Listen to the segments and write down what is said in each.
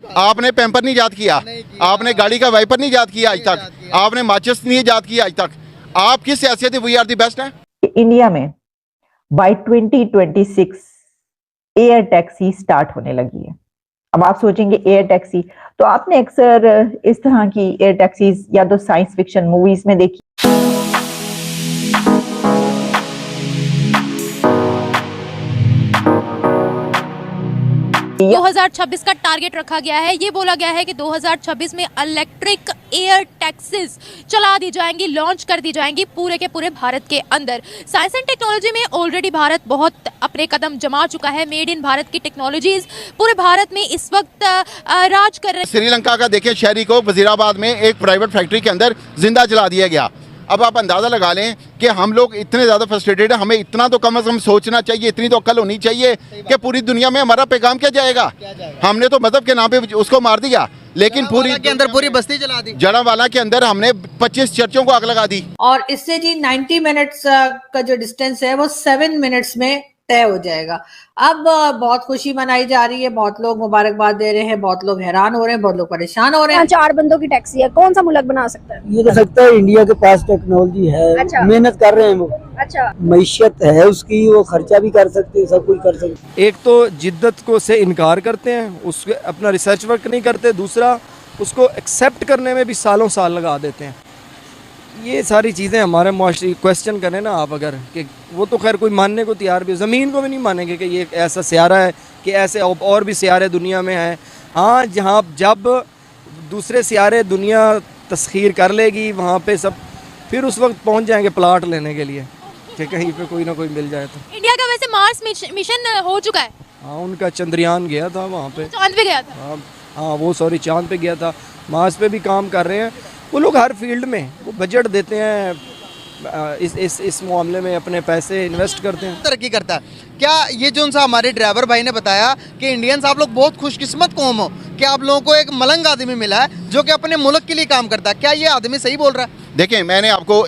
आपने पैम्पर नहीं याद किया, आपने गाड़ी का वाइपर नहीं याद किया आज तक, आपने माचिस नहीं याद किया आज तक। आप किस हैसियत वी आर दी बेस्ट हैं? इंडिया में बाय 2026 एयर टैक्सी स्टार्ट होने लगी है। अब आप सोचेंगे एयर टैक्सी, तो आपने अक्सर इस तरह की एयर टैक्सीज या तो साइंस फिक्शन मूवीज में देखी। 2026 का टारगेट रखा गया है। ये बोला गया है कि 2026 में इलेक्ट्रिक एयर टैक्सीज चला दी जाएंगी, लॉन्च कर दी जाएंगी पूरे के पूरे भारत के अंदर। साइंस एंड टेक्नोलॉजी में ऑलरेडी भारत बहुत अपने कदम जमा चुका है। मेड इन भारत की टेक्नोलॉजीज पूरे भारत में इस वक्त राज कर रहे हैं। श्रीलंका का देखिए शहरी को वजीराबाद में एक प्राइवेट फैक्ट्री के अंदर जिंदा जला दिया गया। अब आप अंदाज़ा लगा लें कि हम लोग इतने ज़्यादा फ्रस्ट्रेटेड हैं, हमें इतना तो कम से कम सोचना चाहिए, इतनी तो अक्ल होनी चाहिए कि पूरी दुनिया में हमारा पैगाम क्या जाएगा। हमने तो मजहब के नाम पे उसको मार दिया, लेकिन पूरी के अंदर पूरी बस्ती जला दी। जड़ावाला के अंदर हमने 25 चर्चों को आग लगा दी। और इससे जी 90 मिनट्स का जो डिस्टेंस है वो 7 मिनट्स में तय हो जाएगा। अब बहुत खुशी मनाई जा रही है, बहुत लोग मुबारकबाद दे रहे हैं, बहुत लोग हैरान हो रहे हैं, बहुत लोग परेशान हो रहे हैं। 4 बंदों की टैक्सी है, कौन सा मुल्क बना सकता है? ये तो सकता है, इंडिया के पास टेक्नोलॉजी है। अच्छा। मेहनत कर रहे हैं वो। अच्छा। मैशियत है उसकी, वो खर्चा भी कर सकते हैं, सब कुछ कर सकते हैं। एक तो जिद्दत को से इनकार करते हैं, उसके अपना रिसर्च वर्क नहीं करते, दूसरा उसको एक्सेप्ट करने में भी सालों साल लगा देते हैं। ये सारी चीज़ें हमारे मुआशरे क्वेश्चन करें ना आप, अगर कि वो तो खैर कोई मानने को तैयार भी, ज़मीन को भी नहीं मानेंगे कि ये ऐसा सियारा है, कि ऐसे और भी सियारे दुनिया में हैं। हाँ, जहाँ जब दूसरे सियारे दुनिया तस्खीर कर लेगी वहाँ पे सब फिर उस वक्त पहुँच जाएंगे प्लाट लेने के लिए कि कहीं पे कोई ना कोई मिल जाए। तो इंडिया का वैसे मार्स मिशन हो चुका है। हाँ, उनका चंद्रयान गया था वहाँ पे, चांद पे गया था। हाँ वो सॉरी चांद पे गया था। मार्स पे भी काम कर रहे हैं वो लोग, हर फील्ड में वो बजट देते हैं, इस मामले में अपने पैसे इन्वेस्ट करते हैं, तरक्की करता है। क्या ये जो उनसा हमारे ड्राइवर भाई ने बताया कि इंडियंस आप लोग बहुत खुशकिस्मत कौम हो कि आप लोगों को एक मलंग आदमी मिला है जो कि अपने मुल्क के लिए काम करता है। क्या ये आदमी सही बोल रहा है? देखिए, मैंने आपको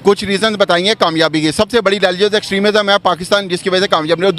कुछ रीजन बताई हैं कामयाबी की। सबसे बड़ी रिलीजियस एक्सट्रीमिज्म है पाकिस्तान, जिसकी वजह से कामयाब नहीं। और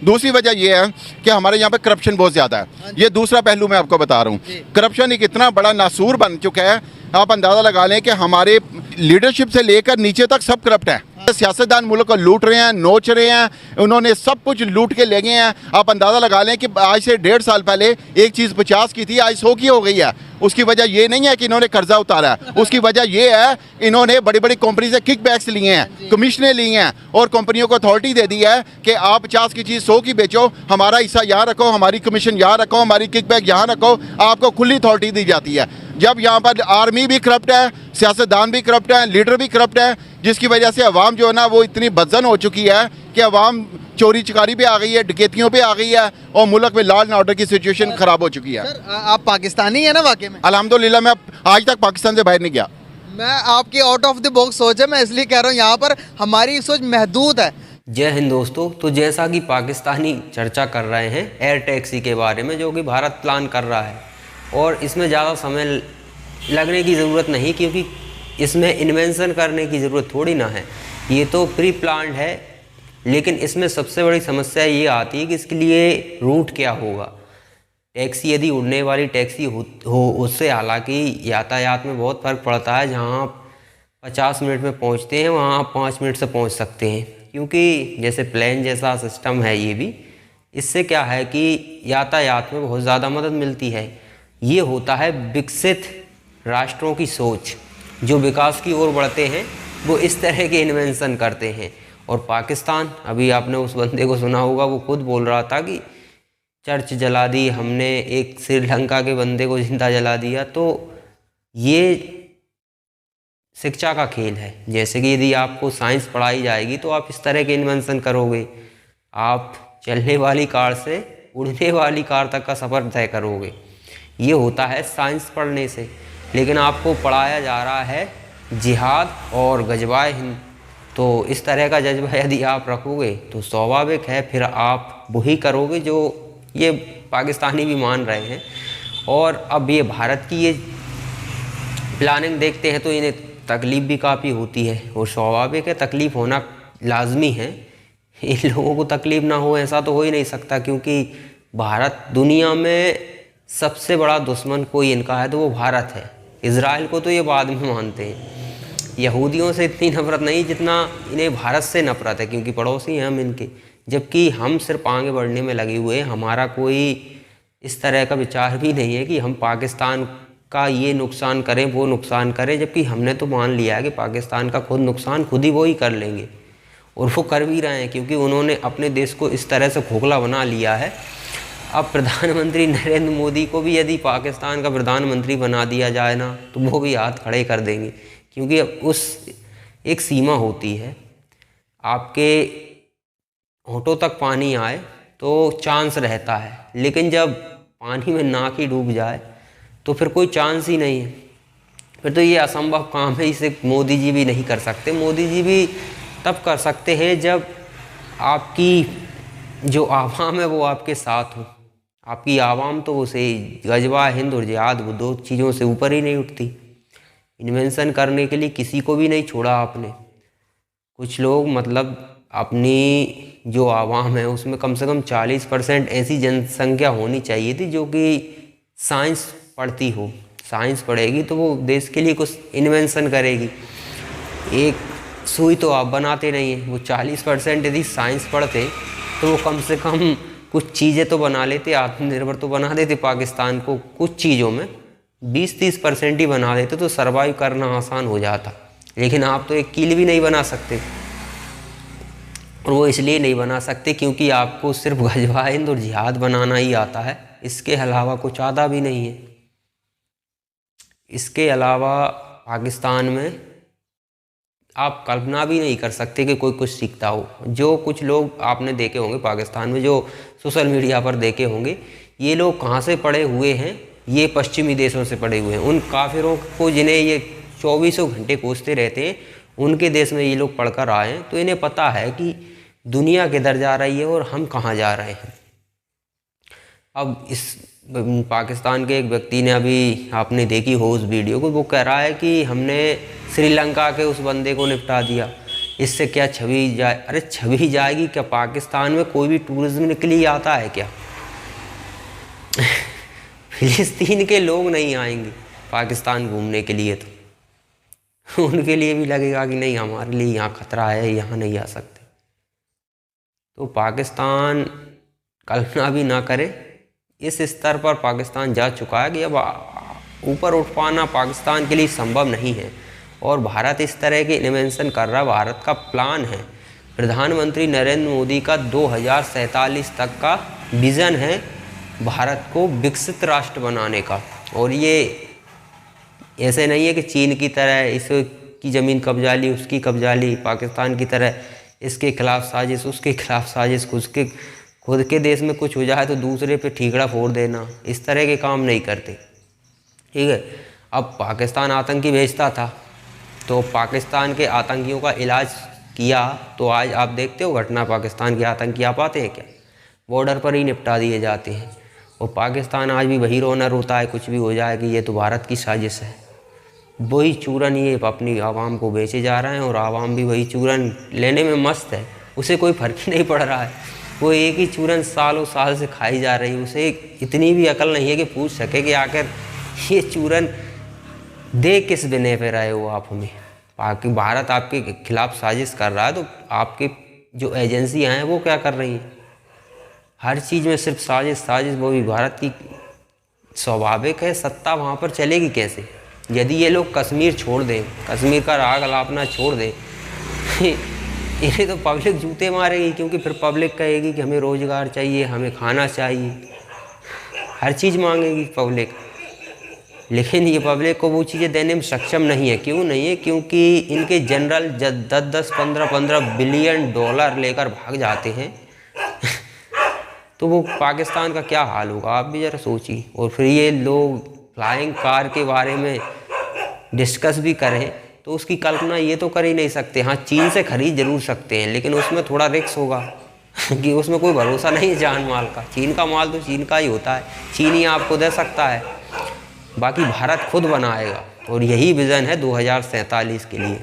दूसरी वजह ये है कि हमारे यहाँ पे करप्शन बहुत ज़्यादा है। ये दूसरा पहलू मैं आपको बता रहा हूँ। करप्शन एक इतना बड़ा नासूर बन चुका है, आप अंदाज़ा लगा लें कि हमारे लीडरशिप से लेकर नीचे तक सब करप्ट है। सियासतदान मुल्क को लूट रहे हैं, नोच रहे हैं, उन्होंने सब कुछ लूट के ले गए हैं। आप अंदाज़ा लगा लें कि आज से 1.5 साल पहले एक चीज़ 50 की थी, आज 100 की हो गई है। उसकी वजह ये नहीं है कि इन्होंने कर्जा उतारा है, उसकी वजह ये है इन्होंने बड़ी बड़ी कंपनी से किक बैक्स लिए हैं, कमीशनें ली हैं और कंपनियों को अथॉरिटी दे दी है कि आप 50 की चीज़ 100 की बेचो, हमारा हिस्सा यहाँ रखो, हमारी कमीशन यहाँ रखो, हमारी किक बैक यहाँ रखो, आपको खुली अथॉरिटी दी जाती है। जब यहाँ पर आर्मी भी करप्ट है, सियासतदान भी करप्ट है, लीडर भी करप्ट है, जिसकी वजह से अवाम जो है ना वो इतनी बदजन हो चुकी है कि अवाम चोरी चकारी पे आ गई है, डकैतियों पे आ गई है और मुल्क में लॉ एंड ऑर्डर की सिचुएशन खराब हो चुकी है। सर, आप पाकिस्तानी है ना वाकई में? अल्हम्दुलिल्लाह, मैं आज तक पाकिस्तान से बाहर नहीं गया। मैं आपकी आउट ऑफ द बॉक्स सोच है, मैं इसलिए कह रहा हूँ, यहाँ पर हमारी सोच महदूद है। जय हिंद दोस्तों। तो जैसा कि पाकिस्तानी चर्चा कर रहे हैं एयर टैक्सी के बारे में, जो कि भारत प्लान कर रहा है, और इसमें ज़्यादा समय लगने की ज़रूरत नहीं, क्योंकि इसमें इन्वेंशन करने की ज़रूरत थोड़ी ना है, ये तो प्री प्लान्ड है। लेकिन इसमें सबसे बड़ी समस्या ये आती है कि इसके लिए रूट क्या होगा। टैक्सी यदि उड़ने वाली टैक्सी हो उससे हालांकि यातायात में बहुत फ़र्क पड़ता है। जहाँ आप 50 मिनट में पहुँचते हैं वहाँ आप 5 मिनट से पहुँच सकते हैं, क्योंकि जैसे प्लेन जैसा सिस्टम है ये भी। इससे क्या है कि यातायात में बहुत ज़्यादा मदद मिलती है। ये होता है विकसित राष्ट्रों की सोच, जो विकास की ओर बढ़ते हैं वो इस तरह के इन्वेंशन करते हैं। और पाकिस्तान, अभी आपने उस बंदे को सुना होगा, वो खुद बोल रहा था कि चर्च जला दी हमने, एक श्रीलंका के बंदे को जिंदा जला दिया। तो ये शिक्षा का खेल है। जैसे कि यदि आपको साइंस पढ़ाई जाएगी तो आप इस तरह के इन्वेंशन करोगे, आप चलने वाली कार से उड़ने वाली कार तक का सफ़र तय करोगे। ये होता है साइंस पढ़ने से। लेकिन आपको पढ़ाया जा रहा है जिहाद और गजवाए हिंद। तो इस तरह का जज्बा यदि आप रखोगे तो स्वाभाविक है फिर आप वही करोगे जो ये पाकिस्तानी भी मान रहे हैं। और अब ये भारत की ये प्लानिंग देखते हैं तो इन्हें तकलीफ़ भी काफ़ी होती है, और स्वाभाविक है, तकलीफ़ होना लाजमी है। इन लोगों को तकलीफ़ ना हो ऐसा तो हो ही नहीं सकता, क्योंकि भारत दुनिया में सबसे बड़ा दुश्मन कोई इनका है तो वो भारत है। इजराइल को तो ये बाद में मानते हैं। यहूदियों से इतनी नफरत नहीं जितना इन्हें भारत से नफरत है, क्योंकि पड़ोसी हैं हम इनके। जबकि हम सिर्फ आगे बढ़ने में लगे हुए हैं, हमारा कोई इस तरह का विचार भी नहीं है कि हम पाकिस्तान का ये नुकसान करें वो नुकसान करें। जबकि हमने तो मान लिया है कि पाकिस्तान का खुद नुकसान खुद ही वो ही कर लेंगे, और वो कर भी रहे हैं, क्योंकि उन्होंने अपने देश को इस तरह से खोखला बना लिया है। अब प्रधानमंत्री नरेंद्र मोदी को भी यदि पाकिस्तान का प्रधानमंत्री बना दिया जाए ना, तो वो भी हाथ खड़े कर देंगे, क्योंकि अब उस एक सीमा होती है। आपके होठों तक पानी आए तो चांस रहता है, लेकिन जब पानी में नाक ही डूब जाए तो फिर कोई चांस ही नहीं है। फिर तो ये असंभव काम है, इसे मोदी जी भी नहीं कर सकते। मोदी जी भी तब कर सकते हैं जब आपकी जो आवाम है वो आपके साथ हो। आपकी आवाम तो उसे गजवा हिंद और जिहाद, वो दो चीज़ों से ऊपर ही नहीं उठती। इन्वेंशन करने के लिए किसी को भी नहीं छोड़ा आपने। कुछ लोग मतलब अपनी जो आवाम है उसमें कम से कम 40% ऐसी जनसंख्या होनी चाहिए थी जो कि साइंस पढ़ती हो। साइंस पढ़ेगी तो वो देश के लिए कुछ इन्वेंशन करेगी। एक सुई तो आप बनाते नहीं हैं, वो 40% यदि साइंस पढ़ते तो वो कम से कम कुछ चीज़ें तो बना लेते, आत्मनिर्भर तो बना देते पाकिस्तान को। कुछ चीज़ों में 20-30% ही बना देते तो सर्वाइव करना आसान हो जाता। लेकिन आप तो एक कील भी नहीं बना सकते, और वो इसलिए नहीं बना सकते क्योंकि आपको सिर्फ गजवा हिंद और जिहाद बनाना ही आता है, इसके अलावा कुछ आता भी नहीं है। इसके अलावा पाकिस्तान में आप कल्पना भी नहीं कर सकते कि कोई कुछ सीखता हो। जो कुछ लोग आपने देखे होंगे पाकिस्तान में, जो सोशल मीडिया पर देखे होंगे, ये लोग कहाँ से पढ़े हुए हैं? ये पश्चिमी देशों से पढ़े हुए हैं। उन काफिरों को जिन्हें ये 24 घंटे कोसते रहते हैं, उनके देश में ये लोग पढ़कर आए हैं, तो इन्हें पता है कि दुनिया किधर जा रही है और हम कहाँ जा रहे हैं। अब इस पाकिस्तान के एक व्यक्ति ने, अभी आपने देखी हो उस वीडियो को, वो कह रहा है कि हमने श्रीलंका के उस बंदे को निपटा दिया, इससे क्या छवि जाए? अरे छवि जाएगी क्या? पाकिस्तान में कोई भी टूरिज्म के लिए आता है क्या? फिलिस्तीन के लोग नहीं आएंगे पाकिस्तान घूमने के लिए, तो उनके लिए भी लगेगा कि नहीं, हमारे लिए यहाँ खतरा है, यहाँ नहीं आ सकते। तो पाकिस्तान कल्पना भी ना करे, इस स्तर पर पाकिस्तान जा चुका है कि अब ऊपर उठ पाना पाकिस्तान के लिए संभव नहीं है। और भारत इस तरह के इन्वेंशन कर रहा है। भारत का प्लान है, प्रधानमंत्री नरेंद्र मोदी का 2047 तक का विज़न है भारत को विकसित राष्ट्र बनाने का। और ये ऐसे नहीं है कि चीन की तरह इसकी ज़मीन कब्जा ली, उसकी कब्जा ली, पाकिस्तान की तरह इसके खिलाफ साजिश, उसके खिलाफ साजिश, खुद के देश में कुछ हो जाए तो दूसरे पे ठीकड़ा फोड़ देना, इस तरह के काम नहीं करते। ठीक है, अब पाकिस्तान आतंकी भेजता था तो पाकिस्तान के आतंकियों का इलाज किया, तो आज आप देखते हो घटना, पाकिस्तान के आतंकी आ पाते हैं क्या? बॉर्डर पर ही निपटा दिए जाते हैं। और पाकिस्तान आज भी वही रोना रोता है कुछ भी हो जाए कि ये तो भारत की साजिश है। वही चूरन ये अपनी आवाम को बेचे जा रहे हैं, और आवाम भी वही चूरन लेने में मस्त है, उसे कोई फ़र्क ही नहीं पड़ रहा है। वो एक ही चूरन सालों साल से खाई जा रही है, उसे इतनी भी अकल नहीं है कि पूछ सके कि आखिर ये चूरन दे किस बिने पे रहे हो आप हमें। भारत आपके खिलाफ साजिश कर रहा है, तो आपके जो एजेंसियां हैं वो क्या कर रही हैं? हर चीज़ में सिर्फ साजिश साजिश, वो भी भारत की स्वाभाविक है। सत्ता वहाँ पर चलेगी कैसे? यदि ये लोग कश्मीर छोड़ दें, कश्मीर का राग अलापना छोड़ दें, इन्हें तो पब्लिक जूते मारेगी, क्योंकि फिर पब्लिक कहेगी कि हमें रोज़गार चाहिए, हमें खाना चाहिए, हर चीज़ मांगेगी पब्लिक। लेकिन ये पब्लिक को वो चीज़ें देने में सक्षम नहीं है। क्यों नहीं है? क्योंकि इनके जनरल 10-10, 15-15 बिलियन डॉलर लेकर भाग जाते हैं। तो वो पाकिस्तान का क्या हाल होगा, आप भी ज़रा सोचिए। और फिर ये लोग फ्लाइंग कार के बारे में डिस्कस भी करें तो उसकी कल्पना ये तो कर ही नहीं सकते। हाँ, चीन से खरीद जरूर सकते हैं, लेकिन उसमें थोड़ा रिस्क होगा कि उसमें कोई भरोसा नहीं है जान माल का। चीन का माल तो चीन का ही होता है, चीन ही आपको दे सकता है, बाकी भारत खुद बनाएगा। और यही विज़न है 2047 के लिए।